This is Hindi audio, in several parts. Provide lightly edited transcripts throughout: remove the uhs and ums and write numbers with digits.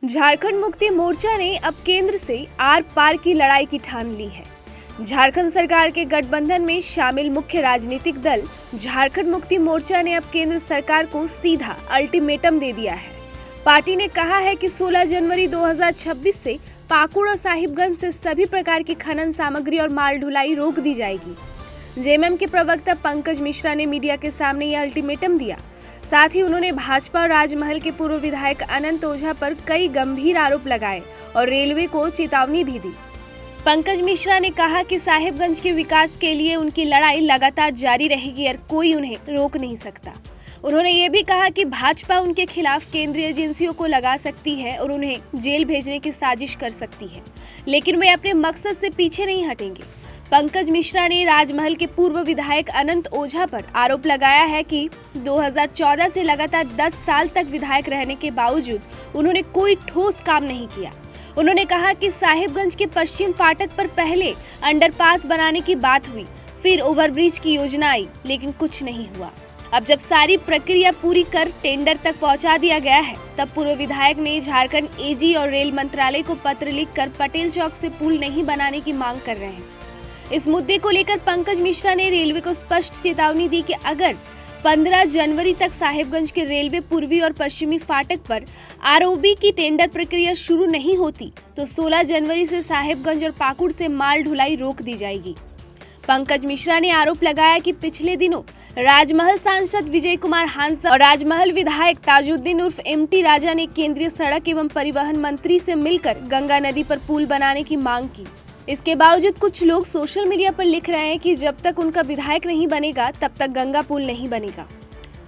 झारखंड मुक्ति मोर्चा ने अब केंद्र से आर पार की लड़ाई की ठान ली है। झारखंड सरकार के गठबंधन में शामिल मुख्य राजनीतिक दल झारखंड मुक्ति मोर्चा ने अब केंद्र सरकार को सीधा अल्टीमेटम दे दिया है। पार्टी ने कहा है कि 16 जनवरी 2026 से पाकुड़ और साहिबगंज से सभी प्रकार की खनन सामग्री और माल ढुलाई रोक दी जाएगी। जेएमएम के प्रवक्ता पंकज मिश्रा ने मीडिया के सामने यह अल्टीमेटम दिया। साथ ही उन्होंने भाजपा और राजमहल के पूर्व विधायक अनंत ओझा पर कई गंभीर आरोप लगाए और रेलवे को चेतावनी भी दी। पंकज मिश्रा ने कहा कि साहिबगंज के विकास के लिए उनकी लड़ाई लगातार जारी रहेगी और कोई उन्हें रोक नहीं सकता। उन्होंने ये भी कहा कि भाजपा उनके खिलाफ केंद्रीय एजेंसियों को लगा सकती है और उन्हें जेल भेजने की साजिश कर सकती है, लेकिन वे अपने मकसद से पीछे नहीं हटेंगे। पंकज मिश्रा ने राजमहल के पूर्व विधायक अनंत ओझा पर आरोप लगाया है कि 2014 से लगातार 10 साल तक विधायक रहने के बावजूद उन्होंने कोई ठोस काम नहीं किया। उन्होंने कहा कि साहिबगंज के पश्चिम फाटक पर पहले अंडरपास बनाने की बात हुई, फिर ओवरब्रिज की योजना आई, लेकिन कुछ नहीं हुआ। अब जब सारी प्रक्रिया पूरी कर टेंडर तक पहुंचा दिया गया है, तब पूर्व विधायक ने झारखंड एजी और रेल मंत्रालय को पत्र लिखकर पटेल चौक से पुल नहीं बनाने की मांग कर रहे हैं। इस मुद्दे को लेकर पंकज मिश्रा ने रेलवे को स्पष्ट चेतावनी दी कि अगर 15 जनवरी तक साहिबगंज के रेलवे पूर्वी और पश्चिमी फाटक पर आरओबी की टेंडर प्रक्रिया शुरू नहीं होती तो 16 जनवरी से साहिबगंज और पाकुड़ से माल ढुलाई रोक दी जाएगी। पंकज मिश्रा ने आरोप लगाया कि पिछले दिनों राजमहल सांसद विजय कुमार हांसदा और राजमहल विधायक ताजुद्दीन उर्फ एमटी राजा ने केंद्रीय सड़क एवं परिवहन मंत्री से मिलकर गंगा नदी पर पुल बनाने की मांग की। इसके बावजूद कुछ लोग सोशल मीडिया पर लिख रहे हैं कि जब तक उनका विधायक नहीं बनेगा तब तक गंगा पुल नहीं बनेगा।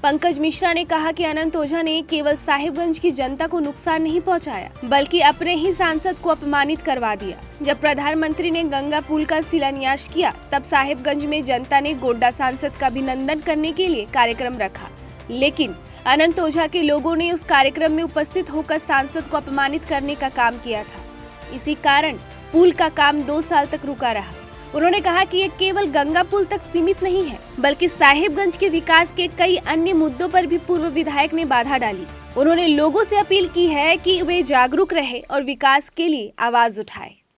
पंकज मिश्रा ने कहा कि अनंत ओझा ने केवल साहिबगंज की जनता को नुकसान नहीं पहुंचाया, बल्कि अपने ही सांसद को अपमानित करवा दिया। जब प्रधानमंत्री ने गंगा पुल का शिलान्यास किया, तब साहिबगंज में जनता ने गोड्डा सांसद का अभिनंदन करने के लिए कार्यक्रम रखा, लेकिन अनंत ओझा के लोगों ने उस कार्यक्रम में उपस्थित होकर सांसद को अपमानित करने का काम किया था। इसी कारण पुल का काम 2 साल तक रुका रहा। उन्होंने कहा कि ये केवल गंगा पुल तक सीमित नहीं है, बल्कि साहिबगंज के विकास के कई अन्य मुद्दों पर भी पूर्व विधायक ने बाधा डाली। उन्होंने लोगों से अपील की है कि वे जागरूक रहे और विकास के लिए आवाज उठाए।